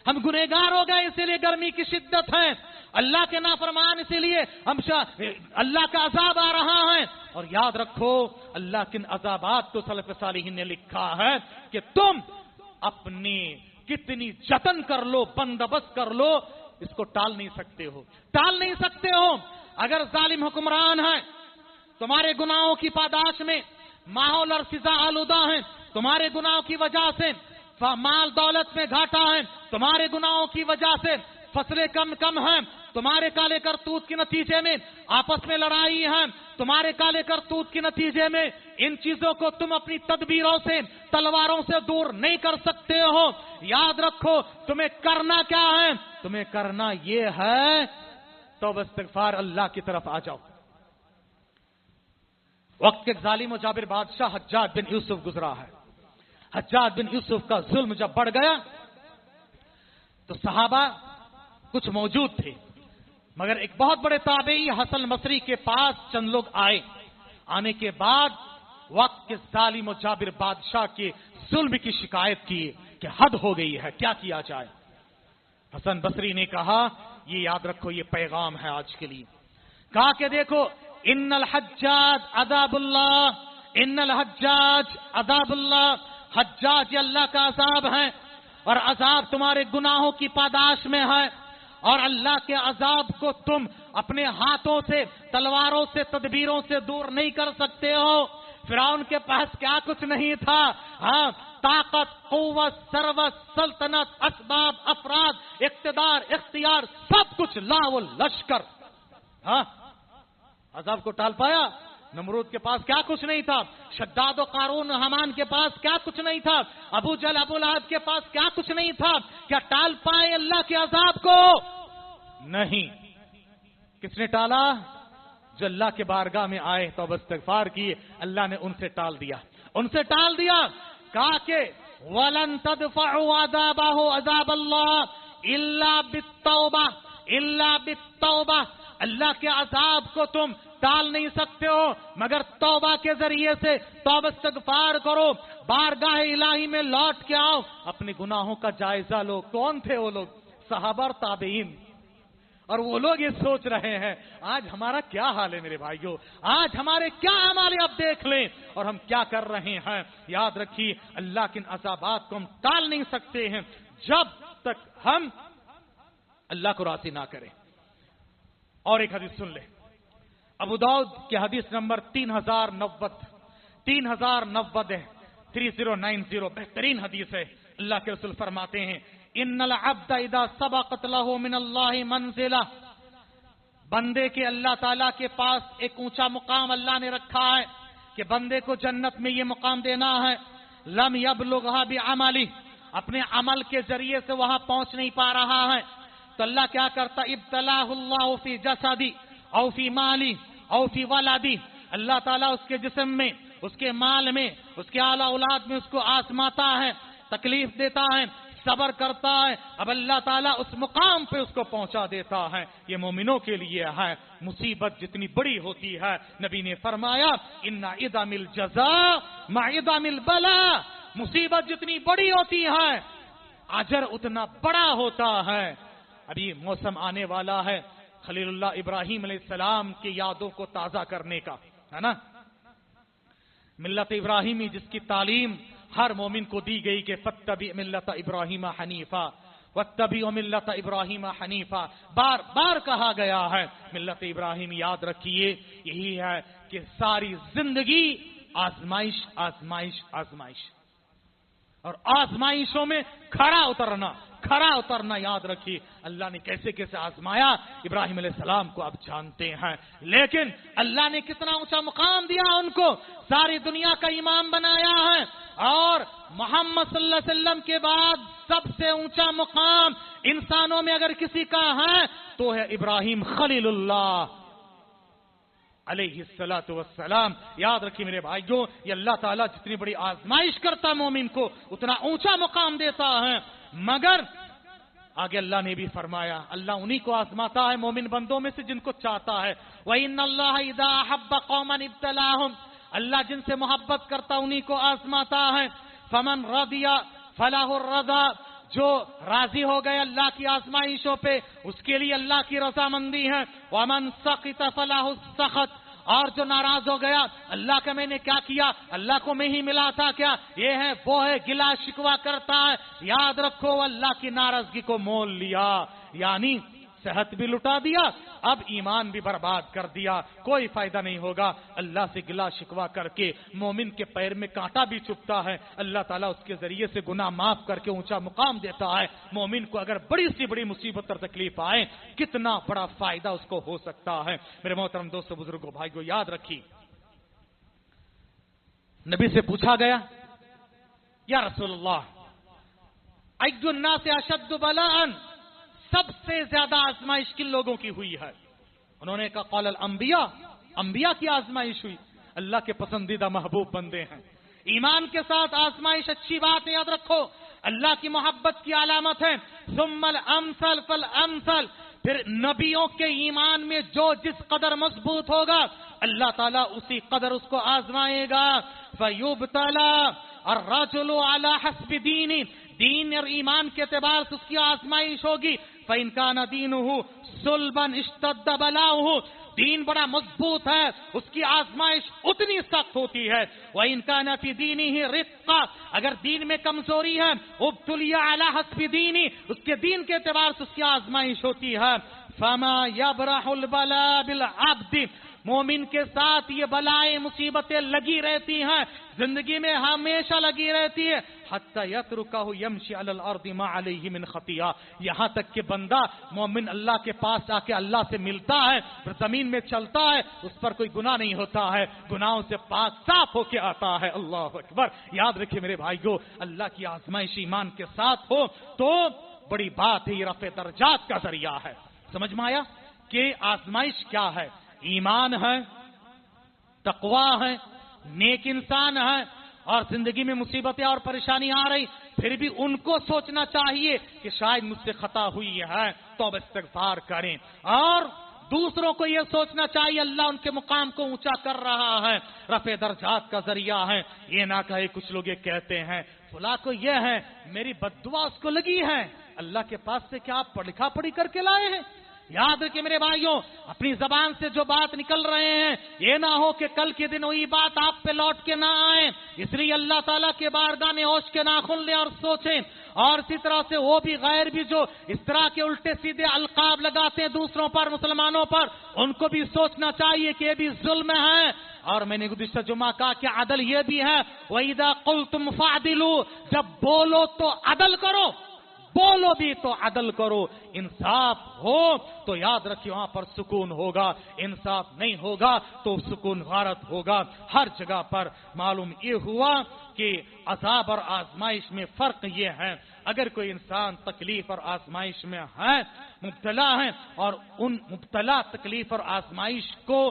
ہم گنہگار ہو گئے، اسی لیے گرمی کی شدت ہے. اللہ کے نافرمان اسی لیے اللہ کا عذاب آ رہا ہے. اور یاد رکھو اللہ کے عذابات تو سلف صالحین نے لکھا ہے کہ تم اپنی کتنی جتن کر لو، بندوبست کر لو، اس کو ٹال نہیں سکتے ہو، ٹال نہیں سکتے ہو. اگر ظالم حکمران ہے، تمہارے گناہوں کی پاداش میں ماحول اور فضا آلودہ ہیں، تمہارے گناہوں کی وجہ سے مال دولت میں گھاٹا ہے، تمہارے گناہوں کی وجہ سے فصلیں کم ہیں، تمہارے کالے کرتوت کے نتیجے میں آپس میں لڑائی ہے، تمہارے کالے کرتوت کے نتیجے میں ان چیزوں کو تم اپنی تدبیروں سے، تلواروں سے دور نہیں کر سکتے ہو. یاد رکھو تمہیں کرنا کیا ہے، تمہیں کرنا یہ ہے توبہ استغفار، اللہ کی طرف آ جاؤ. وقت کے ظالم و جابر بادشاہ حجاج بن یوسف گزرا ہے. حجاج بن یوسف کا ظلم جب بڑھ گیا تو صحابہ کچھ موجود تھے، مگر ایک بہت بڑے تابعی حسن بصری کے پاس چند لوگ آئے. آنے کے بعد وقت کے ظالم و جابر بادشاہ کے ظلم کی شکایت کی کہ حد ہو گئی ہے، کیا کیا جائے. حسن بصری نے کہا یہ یاد رکھو، یہ پیغام ہے آج کے لیے. کہا کہ دیکھو ان الحجاج عذاب اللہ، ان الحجاج عذاب اللہ، حجاج یہ اللہ کا عذاب ہے اور عذاب تمہارے گناہوں کی پاداش میں ہے. اور اللہ کے عذاب کو تم اپنے ہاتھوں سے، تلواروں سے، تدبیروں سے دور نہیں کر سکتے ہو. فرعون کے پاس کیا کچھ نہیں تھا، ہاں طاقت، قوت، ثروت، سلطنت، اسباب، افراد، اقتدار، اختیار، سب کچھ لا و لشکر. ہاں عذاب کو ٹال پایا؟ نمرود کے پاس کیا کچھ نہیں تھا، شداد و قارون حمان کے پاس کیا کچھ نہیں تھا، ابو جہل ابو لہب کے پاس کیا کچھ نہیں تھا. کیا ٹال پائے اللہ کے عذاب کو؟ نہیں. کس نے ٹالا؟ جو اللہ کے بارگاہ میں آئے، توبہ استغفار کیے، اللہ نے ان سے ٹال دیا، ان سے ٹال دیا. کہا کہ وَلَن تَدْفَعُوا عَذَابَهُ عَذَابَ اللَّهِ إِلَّا بِالتَّوْبَةِ إِلَّا بِالتَّوْبَةِ. اللہ کے عذاب کو تم ٹال نہیں سکتے ہو مگر توبہ کے ذریعے سے. توبہ استغفار کرو، بارگاہ الہی میں لوٹ کے آؤ، اپنے گناہوں کا جائزہ لو. کون تھے وہ لوگ؟ صحابہ اور تابعین. اور وہ لوگ یہ سوچ رہے ہیں آج ہمارا کیا حال ہے میرے بھائیوں، آج ہمارے کیا اعمال اب دیکھ لیں اور ہم کیا کر رہے ہیں. یاد رکھیے اللہ کے عذابات کو ہم ٹال نہیں سکتے ہیں جب تک ہم اللہ کو راضی نہ کریں. اور ایک حدیث سن لیں، ابو داؤد کے حدیث نمبر 3090 ہے، 3090، بہترین حدیث ہے. اللہ کے رسول فرماتے ہیں ان العبد اذا سبقت له من اللہ منزلہ، بندے کے اللہ تعالیٰ کے پاس ایک اونچا مقام اللہ نے رکھا ہے کہ بندے کو جنت میں یہ مقام دینا ہے. لم یبلغها بعملی، اپنے عمل کے ذریعے سے وہاں پہنچ نہیں پا رہا ہے تو اللہ کیا کرتا، ابتلاہ اللہ فی جسدی او فی مالی او فی ولدی، اللہ تعالیٰ اس کے جسم میں، اس کے مال میں، اس کے اعلیٰ اولاد میں اس کو آزماتا ہے، تکلیف دیتا ہے، صبر کرتا ہے. اب اللہ تعالیٰ اس مقام پہ اس کو پہنچا دیتا ہے. یہ مومنوں کے لیے ہے. مصیبت جتنی بڑی ہوتی ہے نبی نے فرمایا ان عظم الجزاء مع عظم البلاء، مصیبت جتنی بڑی ہوتی ہے اجر اتنا بڑا ہوتا ہے. ابھی موسم آنے والا ہے خلیل اللہ ابراہیم علیہ السلام کی یادوں کو تازہ کرنے کا، ہے نا. ملت ابراہیمی جس کی تعلیم ہر مومن کو دی گئی کہ فتبع ملت ابراہیم حنیفہ وَاتَّبِعُوا مِلَّةَ إِبْرَاهِيمَ حَنِيفًا، بار بار کہا گیا ہے ملت ابراہیم یاد رکھیے، یہی ہے کہ ساری زندگی آزمائش آزمائش آزمائش، اور آزمائشوں میں کھڑا اترنا یاد رکھیے۔ اللہ نے کیسے کیسے آزمایا ابراہیم علیہ السلام کو آپ جانتے ہیں، لیکن اللہ نے کتنا اونچا مقام دیا ان کو، ساری دنیا کا امام بنایا ہے، اور محمد صلی اللہ علیہ وسلم کے بعد سب سے اونچا مقام انسانوں میں اگر کسی کا ہے تو ہے ابراہیم خلیل اللہ علیہ الصلوۃ والسلام۔ یاد رکھیے میرے بھائیوں، یہ اللہ تعالیٰ جتنی بڑی آزمائش کرتا مومن کو اتنا اونچا مقام دیتا ہے، مگر آگے اللہ نے بھی فرمایا اللہ انہی کو آزماتا ہے مومن بندوں میں سے جن کو چاہتا ہے۔ وَإِنَّ اللَّهَ إِذَا أَحَبَّ قَوْمًا ابْتَلَاهُمْ، اللہ جن سے محبت کرتا انہی کو آزماتا ہے۔ فَمَنْ رَضِيَ فَلَهُ الرَّضَا، جو راضی ہو گئے اللہ کی آزمائشوں پہ اس کے لیے اللہ کی رضامندی ہے۔ وَمَنْ سَخِطَ فَلَهُ السَّخَطُ، اور جو ناراض ہو گیا اللہ کا میں نے کیا کیا، اللہ کو میں ہی ملا تھا کیا، یہ ہے وہ ہے گلا شکوا کرتا ہے، یاد رکھو اللہ کی ناراضگی کو مول لیا، یعنی صحت بھی لٹا دیا، اب ایمان بھی برباد کر دیا، کوئی فائدہ نہیں ہوگا۔ اللہ سے گلا شکوا کر کے مومن کے پیر میں کانٹا بھی چبھتا ہے، اللہ تعالیٰ اس کے ذریعے سے گناہ معاف کر کے اونچا مقام دیتا ہے۔ مومن کو اگر بڑی سی بڑی مصیبت اور تکلیف آئے کتنا بڑا فائدہ اس کو ہو سکتا ہے۔ میرے محترم دوستو بزرگوں بھائیو، یاد رکھیے نبی سے پوچھا گیا یا رسول اللہ اَيُّ النَّاسِ أَشَدُّ بَلَاءً، سب سے زیادہ آزمائش کن لوگوں کی ہوئی ہے؟ انہوں نے کہا قال الانبیاء، انبیاء کی آزمائش ہوئی، اللہ کے پسندیدہ محبوب بندے ہیں۔ ایمان کے ساتھ آزمائش اچھی بات ہے، یاد رکھو اللہ کی محبت کی علامت ہے۔ ثم الامثل فالامثل، پھر نبیوں کے ایمان میں جو جس قدر مضبوط ہوگا اللہ تعالیٰ اسی قدر اس کو آزمائے گا۔ فیبتلی الرجل علی حسب دینی، دین اور ایمان کے اعتبار سے اس کی آزمائش ہوگی۔ فإن كان دينه صلبا اشتد بلاؤه، دین بڑا مضبوط ہے اس کی آزمائش اتنی سخت ہوتی ہے۔ وإن كان في دينه رقة، اگر دین میں کمزوری ہے ابتلي على حسب دینی، اس کے دین کے اعتبار سے اس کی آزمائش ہوتی ہے۔ فما يبرح البلاء بالعبد، مومن کے ساتھ یہ بلائیں مصیبتیں لگی رہتی ہیں، زندگی میں ہمیشہ لگی رہتی ہے۔ حتی یترکہ یمشی علی الارض ما علیہ من خطیہ، یہاں تک کہ بندہ مومن اللہ کے پاس آ کے اللہ سے ملتا ہے، پھر زمین میں چلتا ہے، اس پر کوئی گناہ نہیں ہوتا ہے، گناہوں سے پاک صاف ہو کے آتا ہے۔ اللہ اکبر۔ یاد رکھیے میرے بھائیو، اللہ کی آزمائش ایمان کے ساتھ ہو تو بڑی بات ہے، یہ رفع درجات کا ذریعہ ہے۔ سمجھ میں آیا کہ آزمائش کیا ہے؟ ایمان ہے، تقوی ہے، نیک انسان ہے، اور زندگی میں مصیبتیں اور پریشانی آ رہی پھر بھی ان کو سوچنا چاہیے کہ شاید مجھ سے خطا ہوئی ہے، توبہ استغفار کریں، اور دوسروں کو یہ سوچنا چاہیے اللہ ان کے مقام کو اونچا کر رہا ہے، رفع درجات کا ذریعہ ہے۔ یہ نہ کہے کچھ لوگ یہ کہتے ہیں فلاں کو یہ ہے میری بد دعا اس کو لگی ہے، اللہ کے پاس سے کیا آپ لکھا پڑھی کر کے لائے ہیں؟ یاد رکھیں میرے بھائیوں، اپنی زبان سے جو بات نکل رہے ہیں یہ نہ ہو کہ کل کے دن وہی بات آپ پہ لوٹ کے نہ آئے، اس لیے اللہ تعالیٰ کے بارگاہ میں ہوش کے ناخن لیں اور سوچیں۔ اور اسی طرح سے وہ بھی غیر بھی جو اس طرح کے الٹے سیدھے القاب لگاتے ہیں دوسروں پر، مسلمانوں پر، ان کو بھی سوچنا چاہیے کہ یہ بھی ظلم ہے۔ اور میں نے گزشتہ جمعہ کہا کہ عدل یہ بھی ہے، وَإِذَا قُلْتُمْ فَعْدِلُوا، جب بولو تو عدل کرو، بولو بھی تو عدل کرو، انصاف ہو تو یاد رکھیے وہاں پر سکون ہوگا، انصاف نہیں ہوگا تو سکون غارت ہوگا۔ ہر جگہ پر معلوم یہ ہوا کہ عذاب اور آزمائش میں فرق یہ ہے، اگر کوئی انسان تکلیف اور آزمائش میں ہے، مبتلا ہے، اور ان مبتلا تکلیف اور آزمائش کو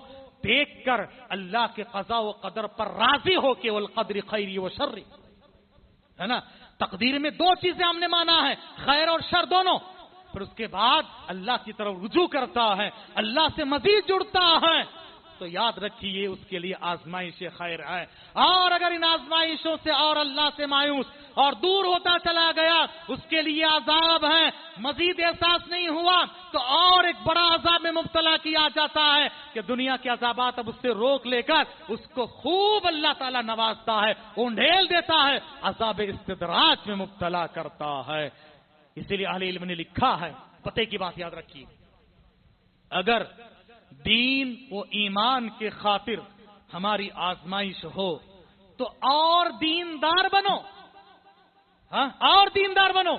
دیکھ کر اللہ کے قضاء و قدر پر راضی ہو کے والقدر خیری و شری، ہے نا، تقدیر میں دو چیزیں ہم نے مانا ہے، خیر اور شر دونوں، پھر اس کے بعد اللہ کی طرف رجوع کرتا ہے، اللہ سے مزید جڑتا ہے، تو یاد رکھیے اس کے لیے آزمائش خیر ہے۔ اور اگر ان آزمائشوں سے اور اللہ سے مایوس اور دور ہوتا چلا گیا اس کے لیے عذاب ہے، مزید احساس نہیں ہوا تو اور ایک بڑا عذاب میں مبتلا کیا جاتا ہے کہ دنیا کے عذابات اب اس سے روک لے کر اس کو خوب اللہ تعالیٰ نوازتا ہے، انڈھیل دیتا ہے، عذاب استدراج میں مبتلا کرتا ہے۔ اسی لیے اہل علم نے لکھا ہے، پتے کی بات یاد رکھیے، اگر دین و ایمان کے خاطر ہماری آزمائش ہو تو اور دیندار بنو، ہاں اور دیندار بنو۔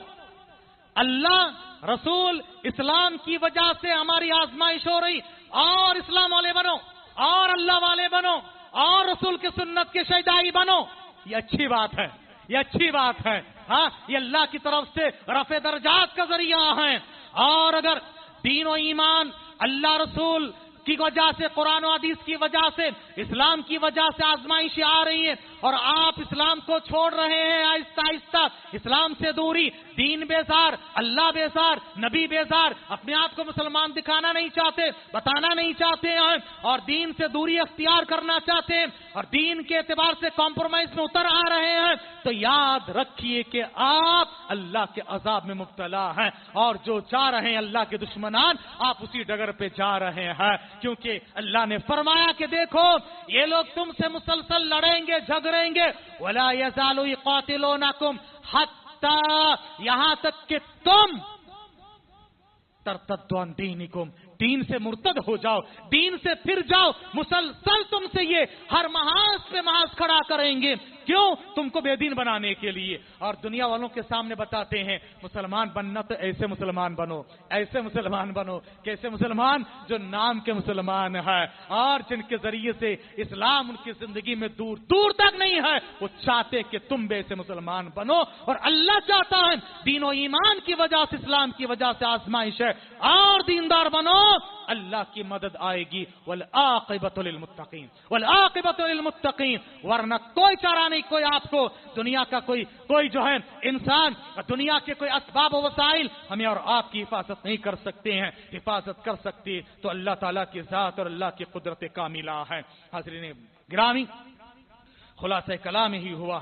اللہ رسول اسلام کی وجہ سے ہماری آزمائش ہو رہی، اور اسلام والے بنو، اور اللہ والے بنو، اور رسول کی سنت کے شیدائی بنو۔ یہ اچھی بات ہے، یہ اچھی بات ہے، ہاں یہ اللہ کی طرف سے رفع درجات کا ذریعہ ہے۔ اور اگر دین و ایمان اللہ رسول کی وجہ سے، قرآن و حدیث کی وجہ سے، اسلام کی وجہ سے آزمائشیں آ رہی ہیں اور آپ اسلام کو چھوڑ رہے ہیں آہستہ آہستہ، اسلام سے دوری، دین بیزار، اللہ بیزار، نبی بیزار، اپنے آپ کو مسلمان دکھانا نہیں چاہتے، بتانا نہیں چاہتے ہیں، اور دین سے دوری اختیار کرنا چاہتے ہیں، اور دین کے اعتبار سے کمپرومائز میں اتر آ رہے ہیں، تو یاد رکھیے کہ آپ اللہ کے عذاب میں مبتلا ہیں، اور جو جا رہے ہیں اللہ کے دشمنان، آپ اسی ڈگر پہ جا رہے ہیں، کیونکہ اللہ نے فرمایا کہ دیکھو یہ لوگ تم سے مسلسل لڑیں گے، جھگڑیں گے، وَلَا يَزَالُ يُقَاتِلُونَكُمْ حَتَّى، یہاں تک کہ تم ترتدوا عن دینکم، دین سے مرتد ہو جاؤ، دین سے پھر جاؤ، مسلسل تم سے یہ ہر محاذ پہ محاذ کھڑا کریں گے، کیوں؟ تم کو بے دین بنانے کے لیے، اور دنیا والوں کے سامنے بتاتے ہیں مسلمان بننا تو ایسے مسلمان بنو، ایسے مسلمان بنو، کیسے مسلمان؟ جو نام کے مسلمان ہے، اور جن کے ذریعے سے اسلام ان کی زندگی میں دور دور تک نہیں ہے، وہ چاہتے کہ تم بھی ایسے مسلمان بنو، اور اللہ چاہتا ہے دین و ایمان کی وجہ سے، اسلام کی وجہ سے آزمائش ہے، اور دیندار بنو، اللہ کی مدد آئے گی، والعاقبۃ للمتقین، والعاقبۃ للمتقین، ورنہ کوئی چارہ نہیں، کوئی آپ کو دنیا کا کوئی جو ہے انسان، دنیا کے کوئی اسباب و وسائل ہمیں اور آپ کی حفاظت نہیں کر سکتے ہیں، حفاظت کر سکتی تو اللہ تعالیٰ کی ذات اور اللہ کی قدرت کاملہ ہے۔ حاضرین گرامی، خلاصہ کلام ہی ہوا،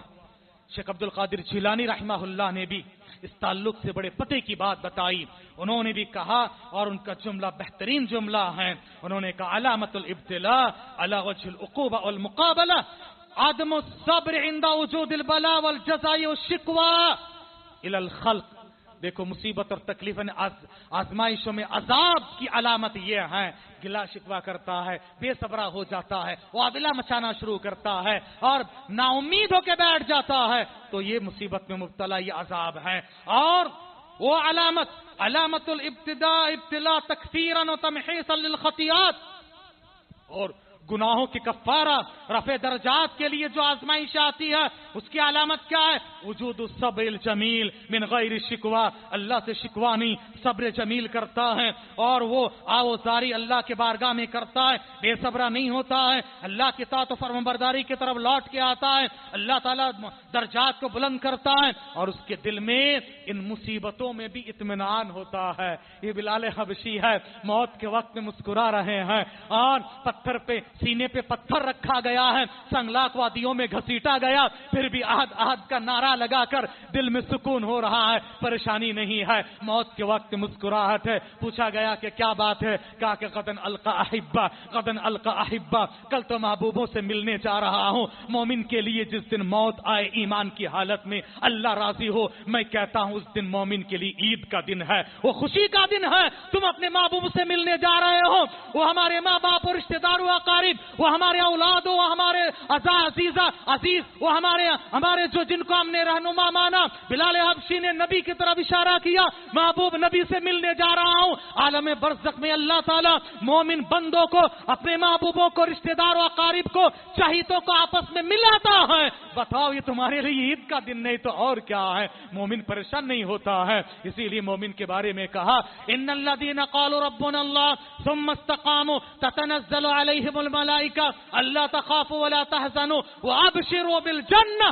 شیخ عبد القادر جیلانی رحمہ اللہ نے بھی اس تعلق سے بڑے پتے کی بات بتائی، انہوں نے بھی کہا، اور ان کا جملہ بہترین جملہ ہے، انہوں نے کہا علامت الابتلاء علی وجہ العقوبہ والمقابلہ عدم الصبر عند وجود البلاء والجزاء والشکوى الى الخلق۔ دیکھو مصیبت اور تکلیف، آزمائشوں میں عذاب کی علامت یہ ہے، گلا شکوہ کرتا ہے، بے صبرا ہو جاتا ہے، واویلا مچانا شروع کرتا ہے، اور نا امید ہو کے بیٹھ جاتا ہے، تو یہ مصیبت میں مبتلا، یہ عذاب ہے۔ اور وہ علامت الابتداء ابتلاء تکفیرا و تمحیصا للخطیئات، اور گناہوں کی کفارہ، رفع درجات کے لیے جو آزمائش آتی ہے، اس کی علامت کیا ہے؟ وجود الصبر الجمیل من غیر شکوہ، اللہ سے شکوہ نہیں، صبر جمیل کرتا ہے، اور وہ آوزاری اللہ کے بارگاہ میں کرتا ہے، بے صبرہ نہیں ہوتا ہے، اللہ کی اطاعت و فرمانبرداری کی طرف لوٹ کے آتا ہے، اللہ تعالیٰ درجات کو بلند کرتا ہے، اور اس کے دل میں ان مصیبتوں میں بھی اطمینان ہوتا ہے۔ یہ بلال حبشی ہے، موت کے وقت میں مسکرا رہے ہیں، اور پتھر پہ، سینے پہ پتھر رکھا گیا ہے، سنگلاق وادیوں میں گھسیٹا گیا، پھر بھی آہد آہد کا نعرہ لگا کر دل میں سکون ہو رہا ہے، پریشانی نہیں ہے، موت کے وقت مسکراہٹ ہے۔ پوچھا گیا کہ کیا بات ہے؟ کہا کہ غدن القا احبہ، غدن القا احبہ، کل تو محبوبوں سے ملنے جا رہا ہوں۔ مومن کے لیے جس دن موت آئے ایمان کی حالت میں، اللہ راضی ہو، میں کہتا ہوں اس دن مومن کے لیے عید کا دن ہے، وہ خوشی کا دن ہے۔ تم اپنے محبوب سے ملنے جا رہے ہو، وہ ہمارے ماں باپ اور رشتے دار و اقارب، وہ ہمارے اولاد، وہ ہمارے عزیز، وہ ہمارے جو جن کو ہم نے رہنما مانا۔ بلال حبشی نے نبی کی طرف اشارہ کیا، محبوب نبی سے ملنے جا رہا ہوں۔ عالم برزخ میں اللہ تعالیٰ مومن بندوں کو، اپنے محبوبوں کو، رشتے دار و اقارب کو، چاہیتوں کو آپس میں ملاتا ہے۔ بتاؤ یہ تمہارے لیے عید کا دن نہیں تو اور کیا ہے؟ مومن پریشان نہیں ہوتا ہے، اسی لیے مومن کے بارے میں کہا ان الذين قالوا ربنا الله ثم استقاموا تتنزل عليهم الملائکہ الا تخافوا ولا تحزنوا وابشروا بالجنہ۔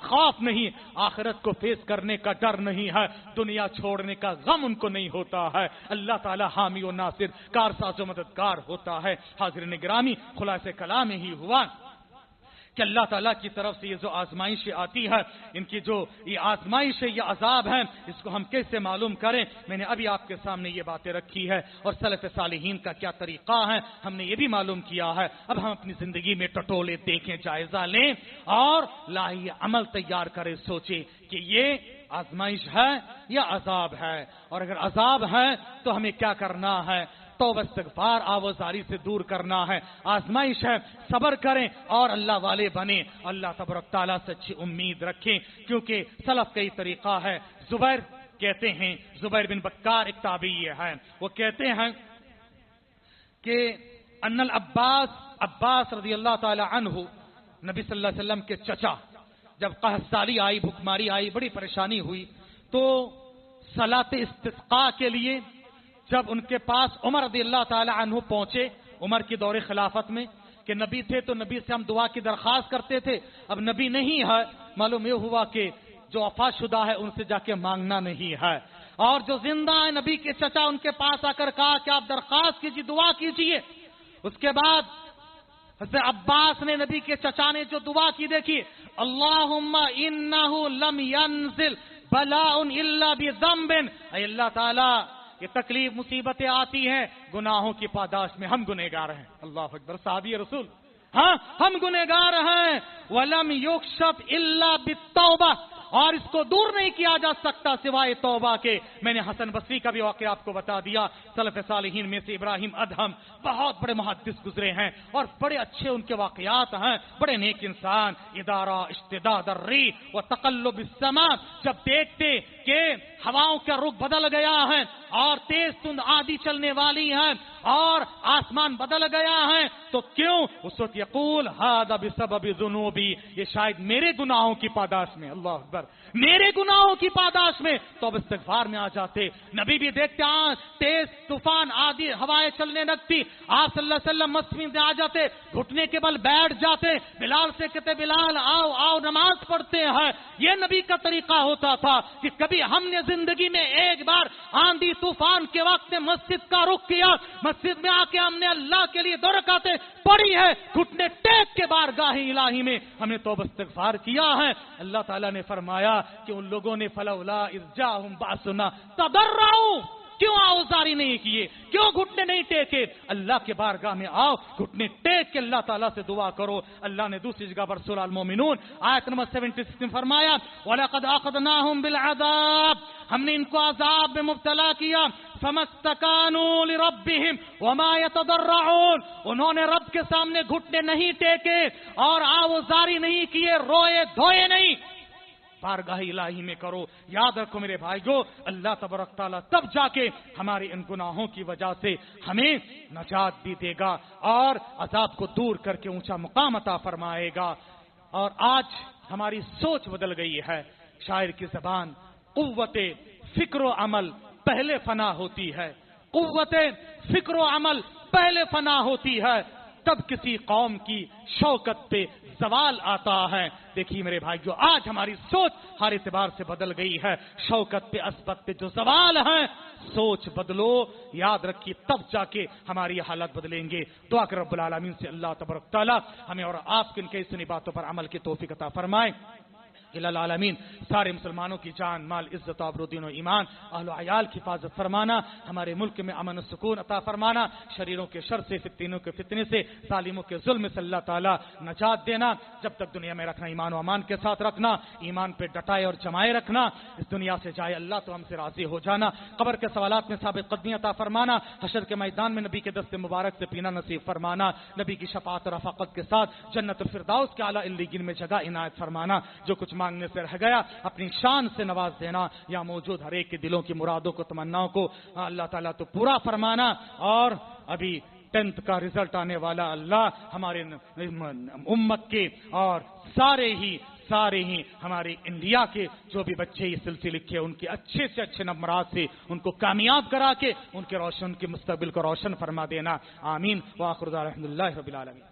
خوف نہیں، آخرت کو فیس کرنے کا ڈر نہیں ہے، دنیا چھوڑنے کا غم ان کو نہیں ہوتا ہے، اللہ تعالی حامی و ناصر، کارساز و مددگار ہوتا ہے۔ حاضرین گرامی، خلاصہ کلام ہی ہوا کہ اللہ تعالیٰ کی طرف سے یہ جو آزمائشیں آتی ہے، ان کی جو یہ آزمائش ہے، یہ عذاب ہے، اس کو ہم کیسے معلوم کریں؟ میں نے ابھی آپ کے سامنے یہ باتیں رکھی ہے، اور سلف صالحین کا کیا طریقہ ہے ہم نے یہ بھی معلوم کیا ہے۔ اب ہم اپنی زندگی میں ٹٹولے دیکھیں، جائزہ لیں، اور لاہی عمل تیار کریں، سوچیں کہ یہ آزمائش ہے یا عذاب ہے، اور اگر عذاب ہے تو ہمیں کیا کرنا ہے؟ توبہ استغفار آوازاری سے دور کرنا ہے۔ آزمائش ہے، صبر کریں اور اللہ والے بنیں، اللہ تبارک تعالیٰ سے اچھی امید رکھیں، کیونکہ سلف کا یہ طریقہ ہے۔ زبیر کہتے ہیں، زبیر بن بکار ایک تابعی ہے، وہ کہتے ہیں کہ ان عباس رضی اللہ تعالی عنہ، نبی صلی اللہ علیہ وسلم کے چچا، جب قحط سالی آئی، بھوکماری آئی، بڑی پریشانی ہوئی، تو صلاۃ استسقاء کے لیے جب ان کے پاس عمر رضی اللہ تعالی عنہ پہنچے، عمر کی دور خلافت میں، کہ نبی تھے تو نبی سے ہم دعا کی درخواست کرتے تھے، اب نبی نہیں ہے، معلوم یہ ہوا کہ جو وفات شدہ ہے ان سے جا کے مانگنا نہیں ہے، اور جو زندہ ہے نبی کے چچا ان کے پاس آ کر کہا کہ آپ درخواست کیجیے، دعا کیجیے۔ اس کے بعد حضرت عباس نے، نبی کے چچا نے جو دعا کی، دیکھیے، اللہم انہ لم ینزل بلاء الا بذنب، اے اللہ تعالی یہ تکلیف مصیبتیں آتی ہیں گناہوں کی پاداش میں، ہم گنہگار ہیں۔ اللہ اکبر، صحابی رسول، ہاں ہم گنہگار ہیں۔ ولم یکشف الا بالتوبہ، اور اس کو دور نہیں کیا جا سکتا سوائے توبہ کے۔ میں نے حسن بصری کا بھی واقعہ آپ کو بتا دیا، سلف صالحین میں سے ابراہیم ادہم بہت بڑے محدث گزرے ہیں اور بڑے اچھے ان کے واقعات ہیں، بڑے نیک انسان۔ ادارہ اشتداد الریح و تقلب السماء، جب دیکھتے کہ ہواؤں کا رخ بدل گیا ہے اور تیز تند آندھی چلنے والی ہے اور آسمان بدل گیا ہے، تو کیوں؟ اس وقت یقول ھذا بسبب ذنوبی، یہ شاید میرے گناہوں کی پاداش میں، اللہ اکبر، میرے گناہوں کی پاداش میں، تو اب استغفار میں آ جاتے۔ نبی بھی دیکھتے ہیں تیز طوفان آدھی ہوائیں چلنے لگتی، آپ صلی اللہ علیہ وسلم مسجد میں آ جاتے، گھٹنے کے بل بیٹھ جاتے، بلال سے کہتے بلال آؤ آؤ نماز پڑھتے ہیں۔ یہ نبی کا طریقہ ہوتا تھا کہ کبھی ہم نے زندگی میں ایک بار آندھی طوفان کے وقت مسجد کا رخ کیا، مسجد میں آ کے ہم نے اللہ کے لیے 2 رکعتیں پڑھی ہے، گھٹنے ٹیک کے بارگاہ الہی میں ہم نے توبہ استغفار کیا ہے۔ اللہ تعالیٰ نے فرمایا کہ ان لوگوں نے فلولا اذ جاءہم بأسنا تضرعوا، کیوں آوازاری نہیں کیے، کیوں گھٹنے نہیں ٹیکے؟ اللہ کے بارگاہ میں آؤ، گھٹنے ٹیک کے اللہ تعالیٰ سے دعا کرو۔ اللہ نے دوسری جگہ پر سورہ المومنون آیت نمبر 76 میں فرمایا وَلَقَدْ أَخَذْنَاهُمْ بِالْعَذَابِ، ہم نے ان کو عذاب میں مبتلا کیا، فَمَا اسْتَكَانُوا لِرَبِّهِمْ وَمَا يَتَضَرَّعُونَ، انہوں نے رب کے سامنے گھٹنے نہیں ٹیکے اور آوازاری نہیں کیے، روئے دھوئے نہیں۔ بارگاہ الہی میں کرو۔ یاد رکھو میرے بھائیو، اللہ تبارک تعالیٰ تب جا کے ہمارے ان گناہوں کی وجہ سے ہمیں نجات بھی دے گا اور عذاب کو دور کر کے اونچا مقام عطا فرمائے گا۔ اور آج ہماری سوچ بدل گئی ہے۔ شاعر کی زبان، قوت فکر و عمل پہلے فنا ہوتی ہے، قوت فکر و عمل پہلے فنا ہوتی ہے، تب کسی قوم کی شوکت پہ زوال آتا ہے۔ دیکھیے میرے بھائیو، آج ہماری سوچ ہر اعتبار سے بدل گئی ہے۔ شوکت پہ عصبت پہ جو زوال ہے، سوچ بدلو، یاد رکھیے تب جا کے ہماری حالت بدلیں گے۔ دعا کر رب العالمین سے اللہ تبارک تعالیٰ ہمیں اور آپ کی ان کی سنی باتوں پر عمل کی توفیق عطا فرمائے۔ العالمین، سارے مسلمانوں کی جان مال عزت آبرو دین و ایمان اہل و عیال کی حفاظت فرمانا، ہمارے ملک میں امن و سکون عطا فرمانا، شریروں کے شر سے، فتنوں کے فتنے سے، ظالموں کے ظلم سے اللہ تعالیٰ نجات دینا۔ جب تک دنیا میں رکھنا ایمان و امان کے ساتھ رکھنا، ایمان پہ ڈٹائے اور جمائے رکھنا، اس دنیا سے جائے اللہ تو ہم سے راضی ہو جانا، قبر کے سوالات میں ثابت قدمی عطا فرمانا، حشر کے میدان میں نبی کے دست مبارک سے پینا نصیب فرمانا، نبی کی شفاعت اور رفاقت کے ساتھ جنت الفردوس کے اعلیٰ علیین میں جگہ عنایت فرمانا۔ جو کچھ مانگنے سے رہ گیا اپنی شان سے نواز دینا، یا موجود ہر ایک کے دلوں کی مرادوں کو، تمناؤں کو اللہ تعالیٰ تو پورا فرمانا۔ اور ابھی 10th کا رزلٹ آنے والا، اللہ ہمارے امت کے اور سارے ہی ہمارے انڈیا کے جو بھی بچے یہ سلسلے لکھے، ان کے اچھے سے اچھے نمبرات سے ان کو کامیاب کرا کے ان کے مستقبل کو روشن فرما دینا، آمین۔ وآخر دعوانا الحمدللہ رب العالمین۔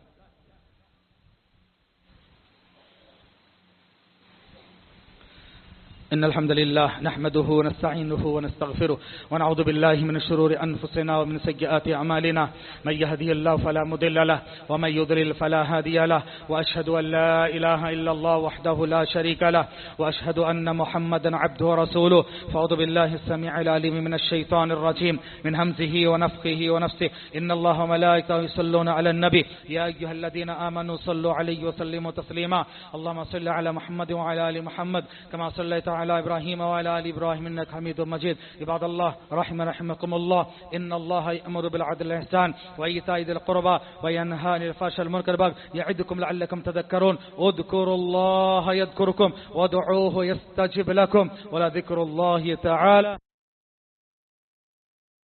إن الحمد لله نحمده ونستعينه ونستغفره ونعوذ بالله من شرور أنفسنا ومن سيئات أعمالنا، من يهدي الله فلا مضل له ومن يضلل فلا هادي له، وأشهد أن لا إله إلا الله وحده لا شريك له، وأشهد أن محمدا عبده ورسوله۔ فأعوذ بالله السميع العليم من الشيطان الرجيم، من همزه ونفخه ونفسه، إن الله وملائكته يصلون على النبي يا أيها الذين آمنوا صلوا عليه وسلموا تسليما، اللهم صل على محمد وعلى آل محمد كما صليت على إبراهيم وعلى آل إبراهيم إنك حميد مجيد. عباد الله رحمكم الله، إن الله يأمر بالعدل والإحسان وإيتاء ذي القربى وينهى عن الفحشاء والمنكر والبغي يعظكم لعلكم تذكرون. اذكروا الله يذكركم وادعوه يستجب لكم ولذكر الله تعالى